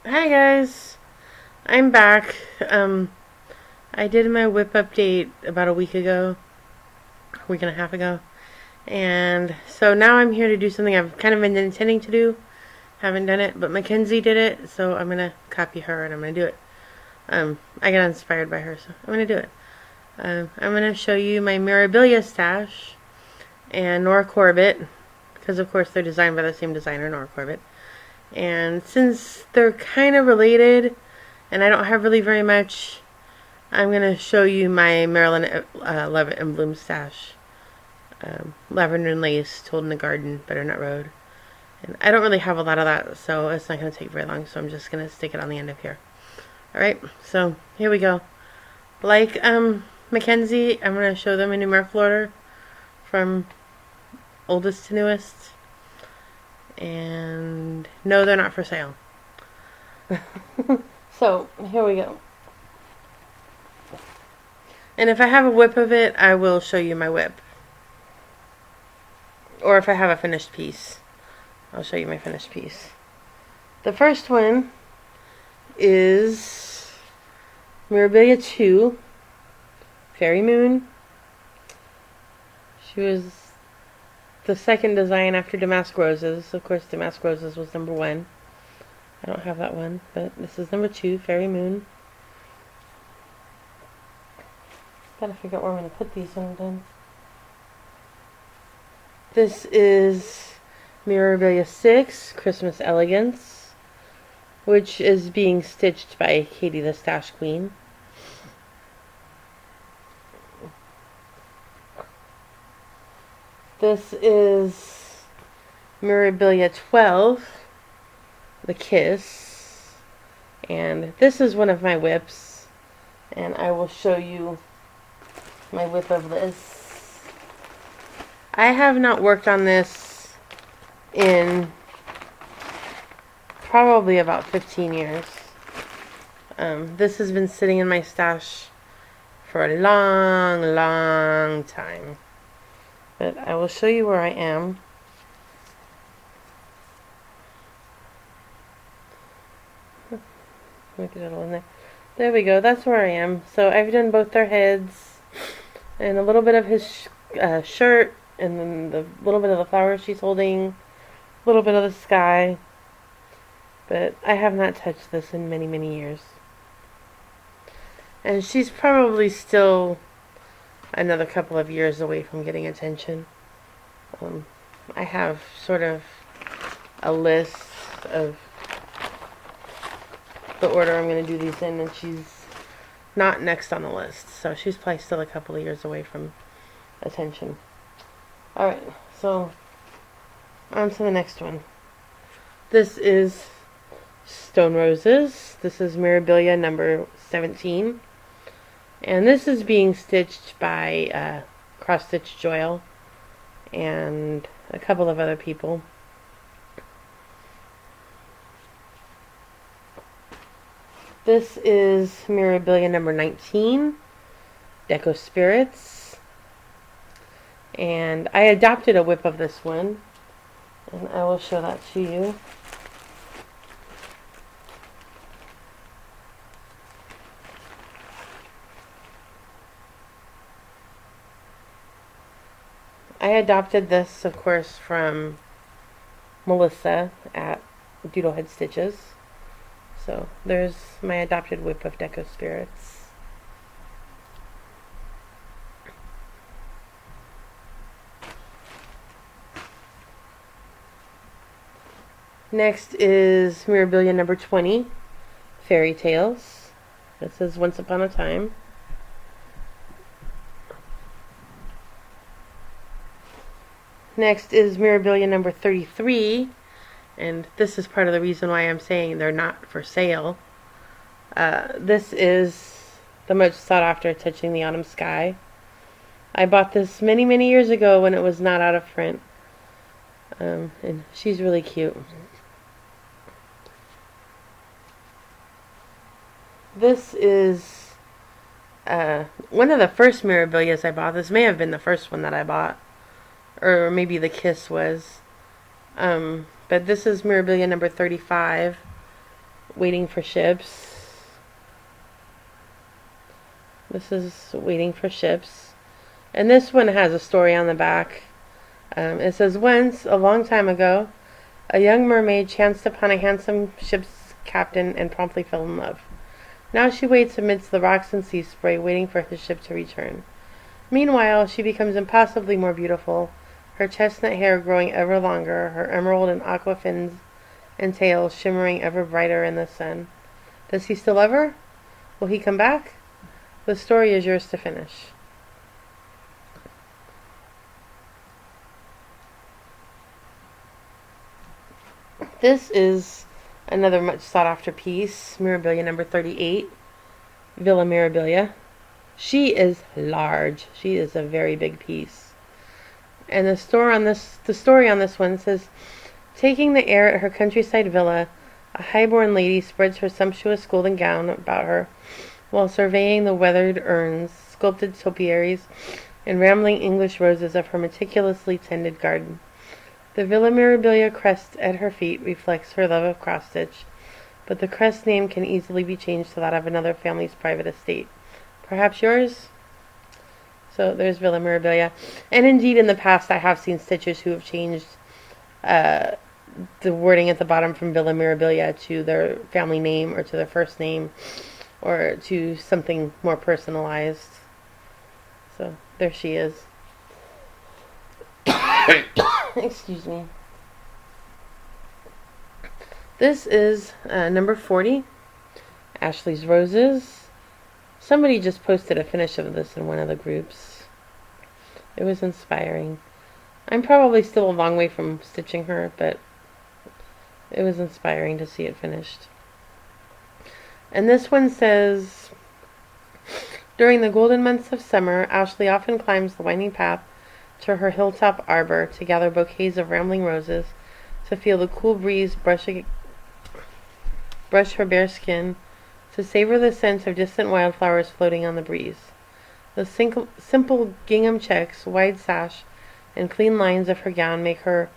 Hi guys, I'm back. I did my whip update about a week ago, a week and a half ago, and so now I'm here to do something I've kind of been intending to do. Haven't done it, but Mackenzie did it, so I'm gonna copy her and I'm gonna do it. I got inspired by her, so I'm gonna do it. I'm gonna show you my Mirabilia stash and Nora Corbett, because of course they're designed by the same designer, Nora Corbett. And since they're kind of related, and I don't have really very much, I'm going to show you my Marilyn Leavitt-Imblum stash. Lavender and lace, told in the garden, butternut road. And I don't really have a lot of that, so it's not going to take very long, so I'm just going to stick it on the end of here. Alright, so here we go. Like Mackenzie, I'm going to show them in numerical order from oldest to newest. And no, they're not for sale. So, here we go. And if I have a whip of it, I will show you my whip. Or if I have a finished piece, I'll show you my finished piece. The first one is Mirabilia 2, Fairy Moon. She was the second design after Damask Roses. Of course, Damask Roses was number 1. I don't have that one, but this is number 2, Fairy Moon. Gotta figure out where I'm gonna put these when I'm done. This is Mirabilia 6, Christmas Elegance, which is being stitched by Katie the Stash Queen. This is Mirabilia 12, The Kiss, and this is one of my whips, and I will show you my whip of this. I have not worked on this in probably about 15 years. This has been sitting in my stash for a long time. But I will show you where I am. Make it all in there. There we go. That's where I am. So I've done both their heads and a little bit of his shirt, and then the little bit of the flowers she's holding, a little bit of the sky. But I have not touched this in many years. And she's probably still another couple of years away from getting attention. I have sort of a list of the order I'm going to do these in, and she's not next on the list, so she's probably still a couple of years away from attention. Alright, so on to the next one. This is Stone Roses. This is Mirabilia number 17. And this is being stitched by Cross Stitch Joyle and a couple of other people. This is Mirabilia number 19, Deco Spirits. And I adopted a whip of this one, and I will show that to you. I adopted this, of course, from Melissa at Doodlehead Stitches. So there's my adopted whip of Deco Spirits. Next is Mirabilia number 20, Fairy Tales. This is Once Upon a Time. Next is Mirabilia number 33, and this is part of the reason why I'm saying they're not for sale. This is the much sought after Touching the Autumn Sky. I bought this many years ago when it was not out of print, and she's really cute. This is one of the first Mirabilias I bought. This may have been the first one that I bought, or maybe the Kiss was. But this is Mirabilia number 35, Waiting for Ships. This is Waiting for Ships. And this one has a story on the back. It says, once, a long time ago, a young mermaid chanced upon a handsome ship's captain and promptly fell in love. Now she waits amidst the rocks and sea spray, waiting for his ship to return. Meanwhile, she becomes impossibly more beautiful, her chestnut hair growing ever longer, her emerald and aqua fins and tails shimmering ever brighter in the sun. Does he still love her? Will he come back? The story is yours to finish. This is another much sought after piece, Mirabilia number 38, Villa Mirabilia. She is large. She is a very big piece. And the story on this one says, taking the air at her countryside villa, a high-born lady spreads her sumptuous golden gown about her, while surveying the weathered urns, sculpted topiaries, and rambling English roses of her meticulously tended garden. The Villa Mirabilia crest at her feet reflects her love of cross-stitch, but the crest name can easily be changed to that of another family's private estate. Perhaps yours? So there's Villa Mirabilia. And indeed, in the past, I have seen stitchers who have changed the wording at the bottom from Villa Mirabilia to their family name or to their first name or to something more personalized. So there she is. Excuse me. This is number 40, Ashley's Roses. Somebody just posted a finish of this in one of the groups. It was inspiring. I'm probably still a long way from stitching her, but it was inspiring to see it finished. And this one says, during the golden months of summer, Ashley often climbs the winding path to her hilltop arbor to gather bouquets of rambling roses, to feel the cool breeze brush her bare skin, to savor the scent of distant wildflowers floating on the breeze. The simple gingham checks, wide sash, and clean lines of her gown make her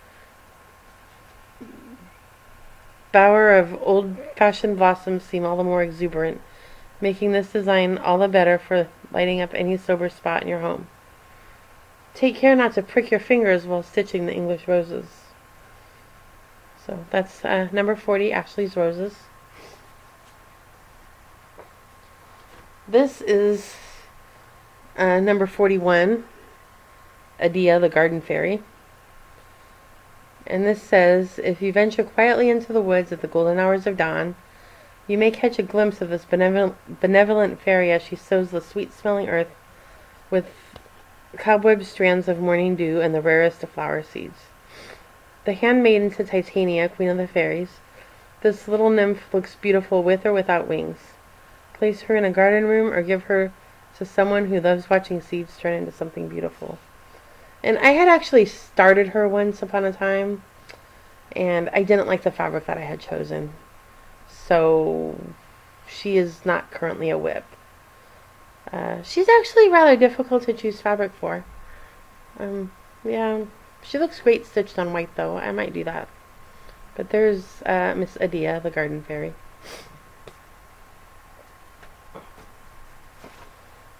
bower of old-fashioned blossoms seem all the more exuberant, making this design all the better for lighting up any sober spot in your home. Take care not to prick your fingers while stitching the English roses. So that's number 40, Ashley's Roses. This is number 41, Adia the Garden Fairy. And this says, if you venture quietly into the woods at the golden hours of dawn, you may catch a glimpse of this benevolent fairy as she sows the sweet-smelling earth with cobweb strands of morning dew and the rarest of flower seeds. The handmaiden to Titania, queen of the fairies, this little nymph looks beautiful with or without wings. Place her in a garden room or give her to someone who loves watching seeds turn into something beautiful. And I had actually started her once upon a time, and I didn't like the fabric that I had chosen. So she is not currently a whip. She's actually rather difficult to choose fabric for. Yeah, she looks great stitched on white though. I might do that. But there's Miss Adia, the Garden Fairy.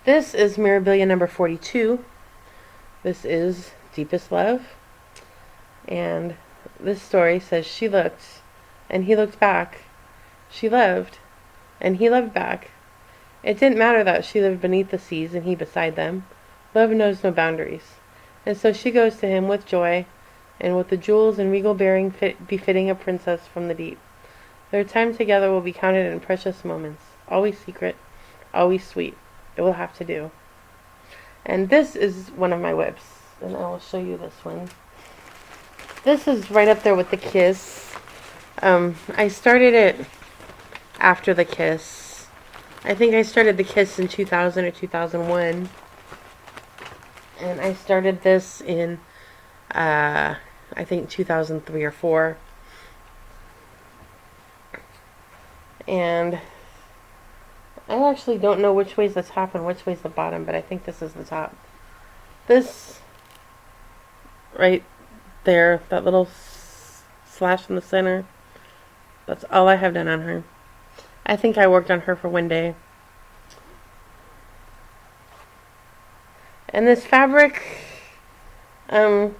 This is Mirabilia number 42. This is Deepest Love. And this story says, she looked, and he looked back. She loved, and he loved back. It didn't matter that she lived beneath the seas and he beside them. Love knows no boundaries. And so she goes to him with joy, and with the jewels and regal bearing befitting a princess from the deep. Their time together will be counted in precious moments, always secret, always sweet. It will have to do. And this is one of my whips, and I will show you this one. This is right up there with the Kiss. I started it after the Kiss. I think I started the Kiss in 2000 or 2001. And I started this in, I think 2003 or 4. And I actually don't know which way's the top and which way's the bottom, but I think this is the top. This right there, that little slash in the center, that's all I have done on her. I think I worked on her for one day. And this fabric, I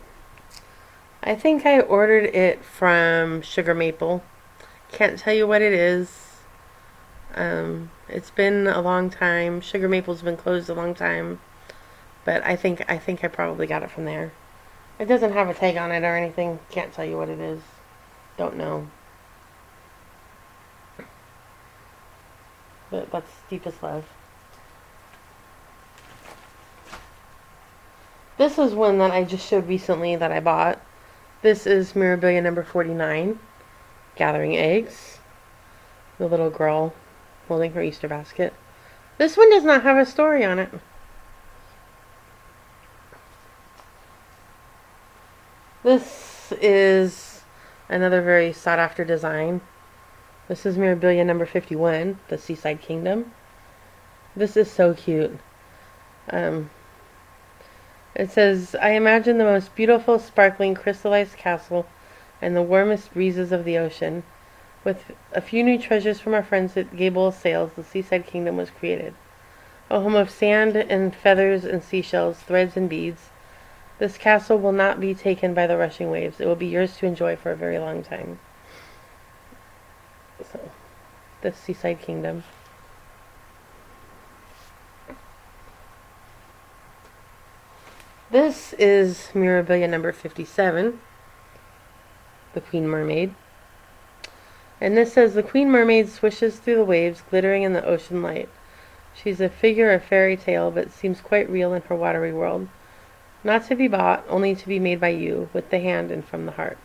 think I ordered it from Sugar Maple. Can't tell you what it is. It's been a long time. Sugar Maple's been closed a long time. But I think I probably got it from there. It doesn't have a tag on it or anything. Can't tell you what it is. Don't know. But that's deepest love. This is one that I just showed recently that I bought. This is Mirabilia number 49, Gathering Eggs. The little girl holding her Easter basket. This one does not have a story on it. This is another very sought after design. This is Mirabilia number 51, the Seaside Kingdom. This is so cute. It says, I imagine the most beautiful, sparkling, crystallized castle and the warmest breezes of the ocean. With a few new treasures from our friends at Gable Sales, the Seaside Kingdom was created. A home of sand and feathers and seashells, threads and beads. This castle will not be taken by the rushing waves. It will be yours to enjoy for a very long time. So, the Seaside Kingdom. This is Mirabilia number 57, the Queen Mermaid. And this says, the Queen Mermaid swishes through the waves, glittering in the ocean light. She's a figure of fairy tale, but seems quite real in her watery world. Not to be bought, only to be made by you, with the hand and from the heart.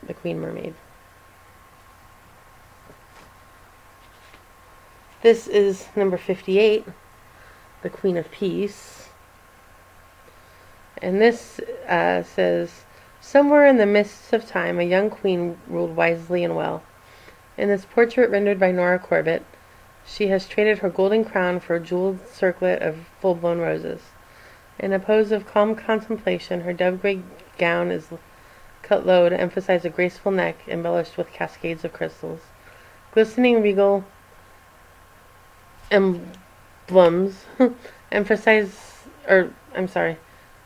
The Queen Mermaid. This is number 58, the Queen of Peace. And this says, somewhere in the mists of time, a young queen ruled wisely and well. In this portrait rendered by Nora Corbett, she has traded her golden crown for a jeweled circlet of full-blown roses. In a pose of calm contemplation, her dove-gray gown is cut low to emphasize a graceful neck embellished with cascades of crystals. Glistening regal emblems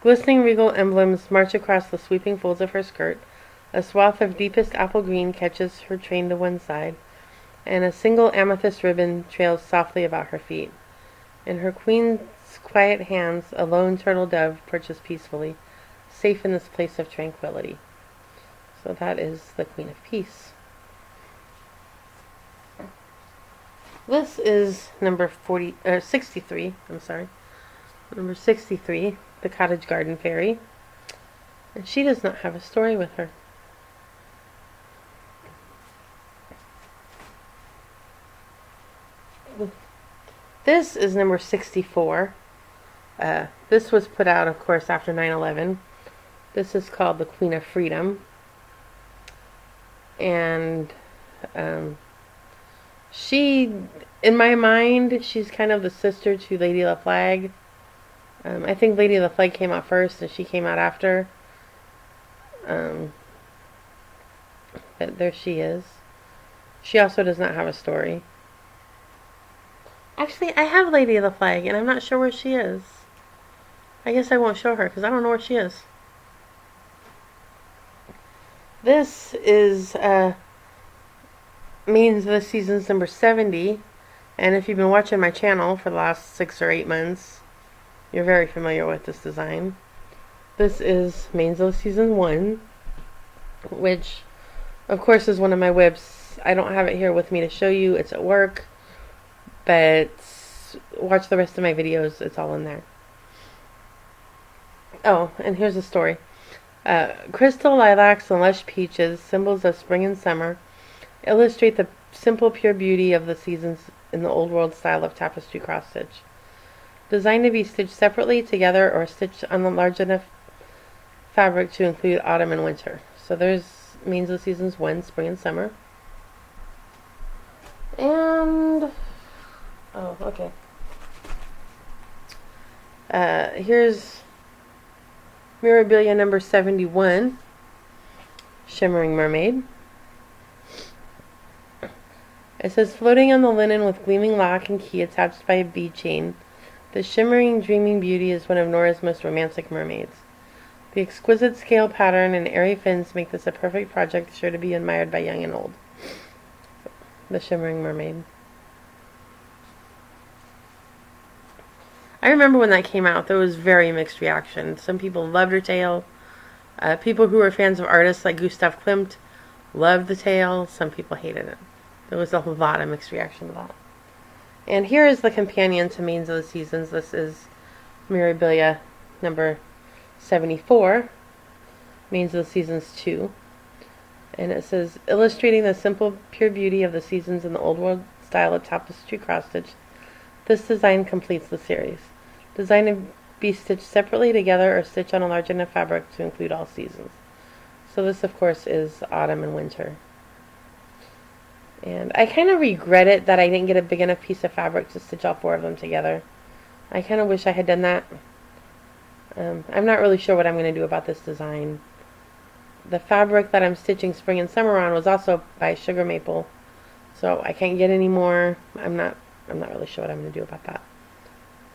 Glistening regal emblems march across the sweeping folds of her skirt. A swath of deepest apple green catches her train to one side, and a single amethyst ribbon trails softly about her feet. In her queen's quiet hands, a lone turtle dove perches peacefully, safe in this place of tranquility. So that is the Queen of Peace. This is number 63. Number 63, the Cottage Garden Fairy. And she does not have a story with her. This is number 64. This was put out, of course, after 9/11. This is called the Queen of Freedom. And she, in my mind, she's kind of the sister to Lady of the Flag. I think Lady of the Flag came out first and she came out after. But there she is. She also does not have a story. Actually, I have Lady of the Flag and I'm not sure where she is. I guess I won't show her because I don't know where she is. This is Mains of the Seasons number 70. And if you've been watching my channel for the last 6 or 8 months, you're very familiar with this design. This is Mains of the Season 1, which, of course, is one of my whips. I don't have it here with me to show you. It's at work. But watch the rest of my videos. It's all in there. Oh, and here's the story. Crystal lilacs and lush peaches, symbols of spring and summer, illustrate the simple, pure beauty of the seasons in the old world style of tapestry cross-stitch. Designed to be stitched separately, together, or stitched on a large enough fabric to include autumn and winter. So there's Mains of the Seasons 1, spring and summer. And oh, okay. Here's Mirabilia number 71, Shimmering Mermaid. It says, floating on the linen with gleaming lock and key attached by a bead chain, the shimmering, dreaming beauty is one of Nora's most romantic mermaids. The exquisite scale pattern and airy fins make this a perfect project sure to be admired by young and old. The Shimmering Mermaid. I remember when that came out, there was very mixed reaction. Some people loved her tail. People who were fans of artists like Gustav Klimt loved the tail. Some people hated it. There was a lot of mixed reaction to that. And here is the companion to Mains of the Seasons. This is Mirabilia number 74, Mains of the Seasons 2. And it says, illustrating the simple, pure beauty of the seasons in the old world style of tapestry cross-stitch, this design completes the series. Designed to be stitched separately together or stitched on a large enough fabric to include all seasons. So this, of course, is autumn and winter. And I kind of regret it that I didn't get a big enough piece of fabric to stitch all 4 of them together. I kind of wish I had done that. I'm not really sure what I'm going to do about this design. The fabric that I'm stitching spring and summer on was also by Sugar Maple, so I can't get any more. I'm not really sure what I'm going to do about that.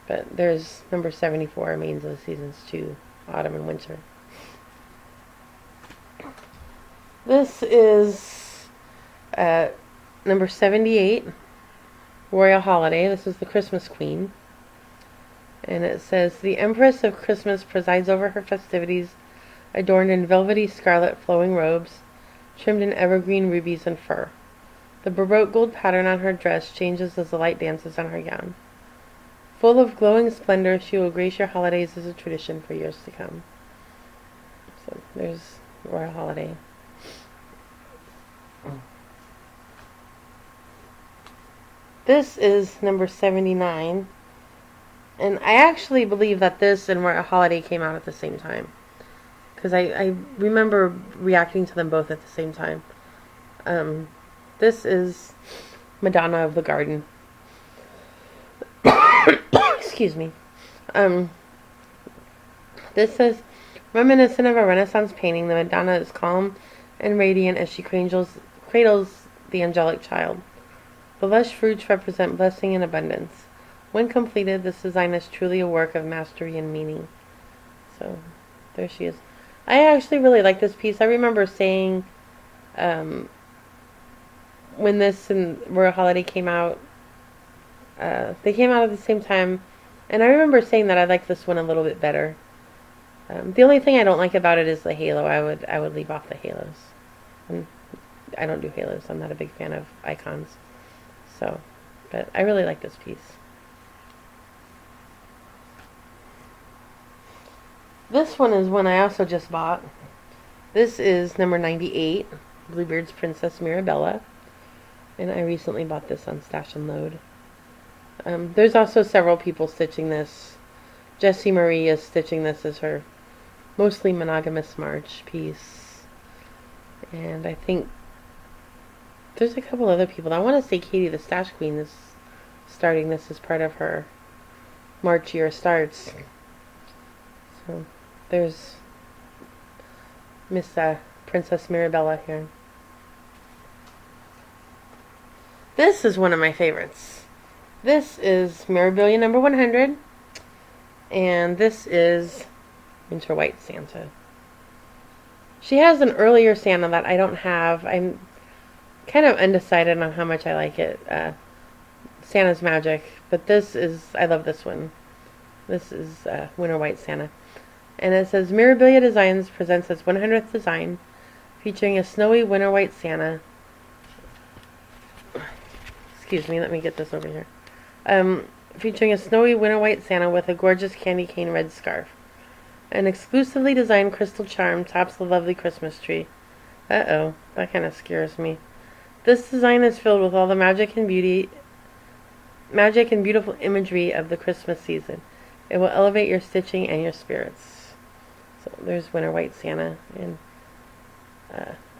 But there's number 74, Mains of the Seasons 2, autumn and winter. This is number 78, Royal Holiday. This is the Christmas Queen. And it says, the Empress of Christmas presides over her festivities, adorned in velvety scarlet flowing robes, trimmed in evergreen rubies and fur. The baroque gold pattern on her dress changes as the light dances on her gown. Full of glowing splendor, she will grace your holidays as a tradition for years to come. So there's Royal Holiday. This is number 79. And I actually believe that this and Royal Holiday came out at the same time. Because I remember reacting to them both at the same time. This is Madonna of the Garden. Excuse me. This says, reminiscent of a Renaissance painting, the Madonna is calm and radiant as she cradles the angelic child. The lush fruits represent blessing and abundance. When completed, this design is truly a work of mastery and meaning. So, there she is. I actually really like this piece. I remember saying, when this and Royal Holiday came out, they came out at the same time, and I remember saying that I like this one a little bit better. The only thing I don't like about it is the halo. I would leave off the halos. And I don't do halos. I'm not a big fan of icons. So, but I really like this piece. This one is one I also just bought. This is number 98, Bluebeard's Princess Mirabella. And I recently bought this on Stash and Load. There's also several people stitching this. Jessie Marie is stitching this as her mostly monogamous March piece. And I think there's a couple other people. I want to say Katie the Stash Queen is starting this as part of her March year starts. So there's Miss Princess Mirabella here. This is one of my favorites. This is Mirabilia number 100. And this is Winter White Santa. She has an earlier Santa that I don't have. I'm kind of undecided on how much I like it. Santa's Magic. But this is, I love this one. This is Winter White Santa. And it says, Mirabilia Designs presents its 100th design, featuring a snowy winter white Santa. Excuse me, let me get this over here. Featuring a snowy winter white Santa with a gorgeous candy cane red scarf. An exclusively designed crystal charm tops the lovely Christmas tree. Uh-oh, that kind of scares me. This design is filled with all the magic and beautiful imagery of the Christmas season. It will elevate your stitching and your spirits. So there's Winter White Santa, and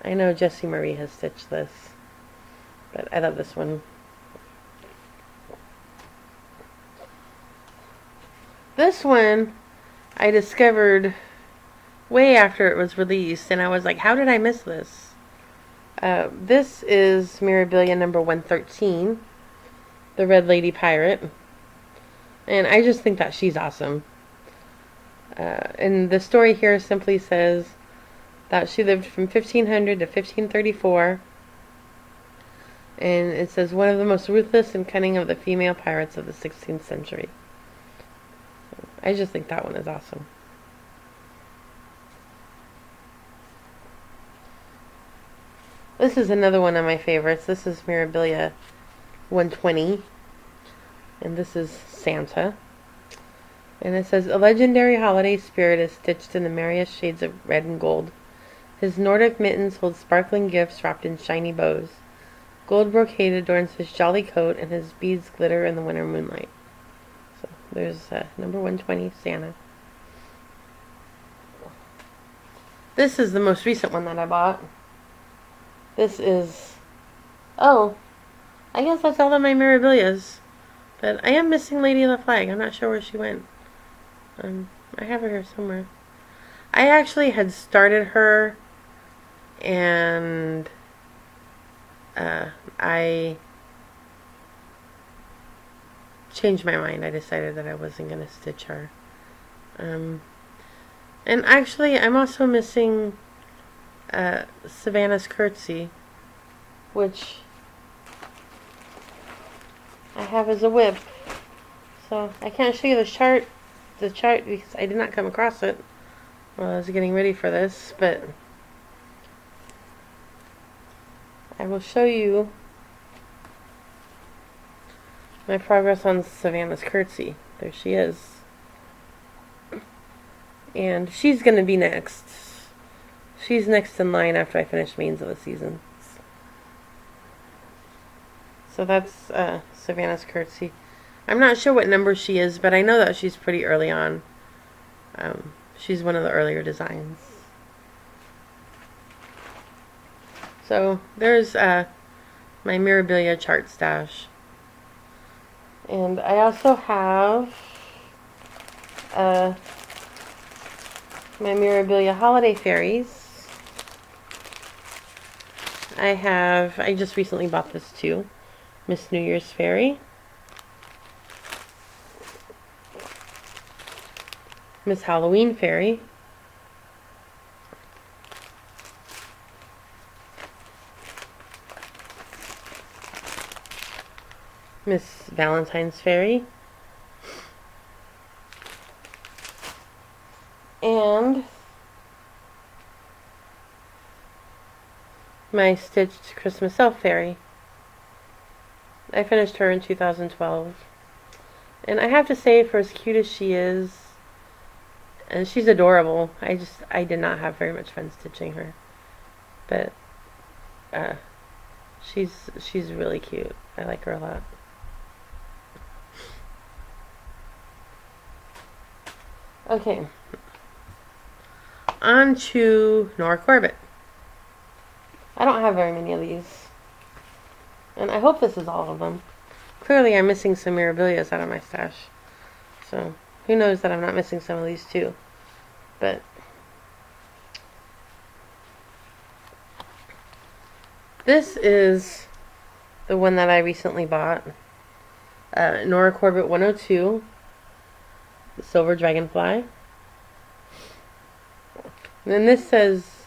I know Jessie Marie has stitched this, but I love this one. This one I discovered way after it was released, and I was like, how did I miss this? This is Mirabilia number 113, the Red Lady Pirate. And I just think that she's awesome. And the story here simply says that she lived from 1500 to 1534. And it says, one of the most ruthless and cunning of the female pirates of the 16th century. I just think that one is awesome. This is another one of my favorites. This is Mirabilia 120. And this is Santa. And it says, a legendary holiday spirit is stitched in the merriest shades of red and gold. His Nordic mittens hold sparkling gifts wrapped in shiny bows. Gold brocade adorns his jolly coat, and his beads glitter in the winter moonlight. So there's number 120, Santa. This is the most recent one that I bought. This is... Oh, I guess that's all of my Mirabilias. But I am missing Lady of the Flag. I'm not sure where she went. I have her here somewhere. I actually had started her, and I changed my mind. I decided that I wasn't going to stitch her. And actually, I'm also missing Savannah's Curtsy, which I have as a whip. So I can't show you the chart because I did not come across it while I was getting ready for this, but I will show you my progress on Savannah's Curtsy. There she is. And she's going to be next. She's next in line after I finish Mains of the Seasons. So that's Savannah's Curtsy. I'm not sure what number she is, but I know that she's pretty early on. She's one of the earlier designs. So there's my Mirabilia chart stash. And I also have my Mirabilia Holiday Fairies. I just recently bought this too. Miss New Year's Fairy. Miss Halloween Fairy. Miss Valentine's Fairy. And my stitched Christmas Elf Fairy. I finished her in 2012. And I have to say, for as cute as she is, and she's adorable, I did not have very much fun stitching her. But she's really cute. I like her a lot. Okay. On to Nora Corbett. I don't have very many of these. And I hope this is all of them. Clearly I'm missing some Mirabilias out of my stash. So, who knows that I'm not missing some of these too. But this is the one that I recently bought. Nora Corbett 102. The Silver Dragonfly. And then this says,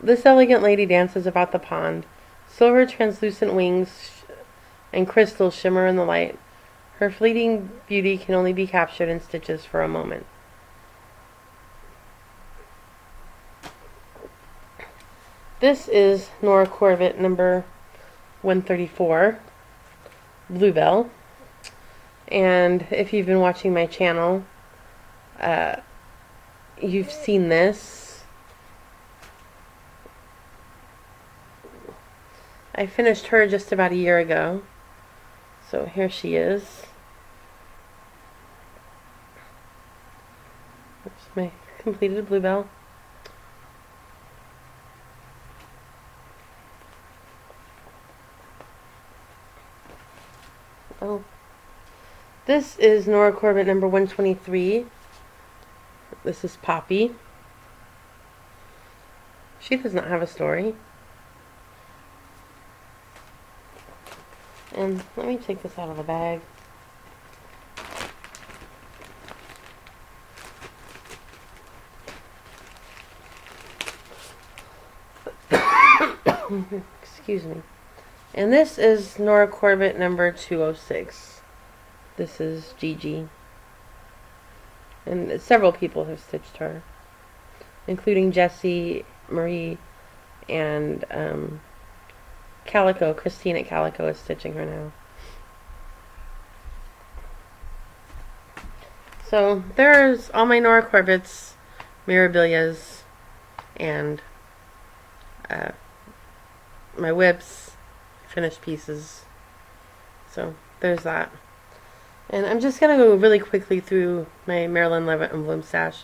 this elegant lady dances about the pond. Silver translucent wings and crystals shimmer in the light. Her fleeting beauty can only be captured in stitches for a moment. This is Nora Corbett number 134, Bluebell. And if you've been watching my channel, you've seen this. I finished her just about a year ago. So here she is. That's my completed Bluebell. Oh. This is Nora Corbett number 123. This is Poppy. She does not have a story. And let me take this out of the bag. Excuse me. And this is Nora Corbett number 206. This is Gigi. And several people have stitched her, including Jessie, Marie, and Calico. Christine at Calico is stitching her now. So there's all my Nora Corbett's, Mirabilias, and my whips, finished pieces. So there's that. And I'm just going to go really quickly through my Marilyn Leavitt-Imblum stash.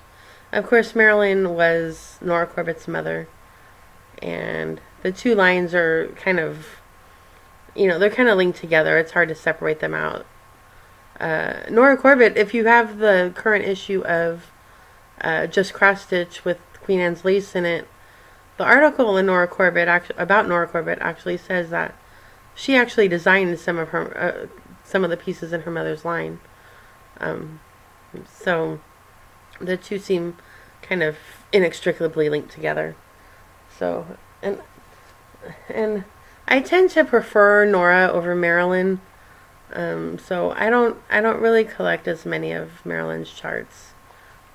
Of course, Marilyn was Nora Corbett's mother. And the two lines are kind of, they're kind of linked together. It's hard to separate them out. Nora Corbett, if you have the current issue of Just Cross Stitch with Queen Anne's lace in it, the article in Nora Corbett about Nora Corbett actually says that she actually designed some of the pieces in her mother's line. So the two seem kind of inextricably linked together. So and I tend to prefer Nora over Marilyn. So I don't really collect as many of Marilyn's charts,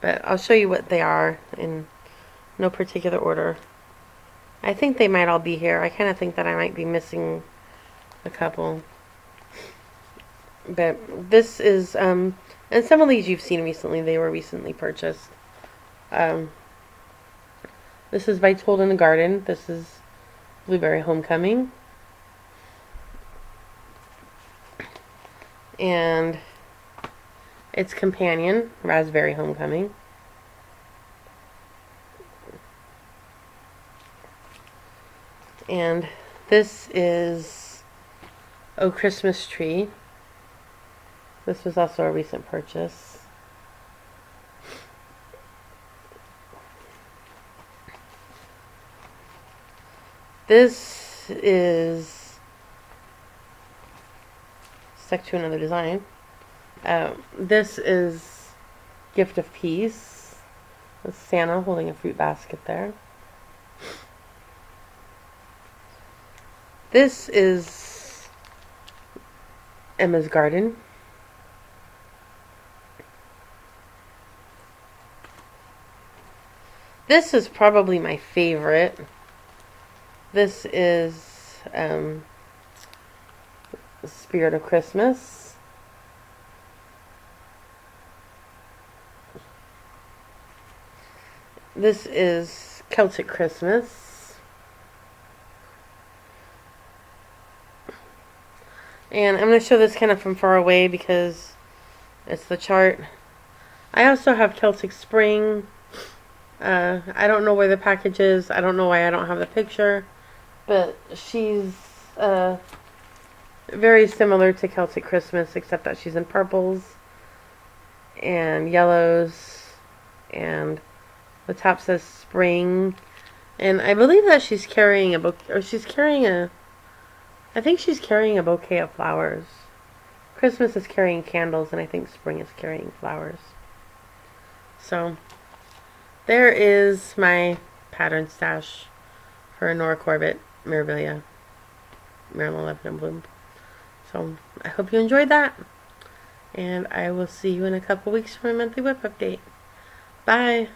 but I'll show you what they are in no particular order. I think they might all be here. I kind of think that I might be missing a couple. But this is, and some of these you've seen recently. They were recently purchased. This is by Told in the Garden. This is Blueberry Homecoming. And its companion, Raspberry Homecoming. And this is Oh Christmas Tree. This was also a recent purchase. This is stuck to another design. This is Gift of Peace. With Santa holding a fruit basket there. This is Emma's Garden. This is probably my favorite. This is Spirit of Christmas. This is Celtic Christmas. And I'm going to show this kind of from far away because it's the chart. I also have Celtic Spring. I don't know where the package is. I don't know why I don't have the picture. But she's very similar to Celtic Christmas, except that she's in purples and yellows. And the top says spring. And I believe that she's carrying a bouquet, or she's carrying I think she's carrying a bouquet of flowers. Christmas is carrying candles, and I think spring is carrying flowers. So there is my pattern stash for Nora Corbett, Mirabilia, Marilyn Leavitt-Imblum. So I hope you enjoyed that, and I will see you in a couple weeks for my monthly whip update. Bye!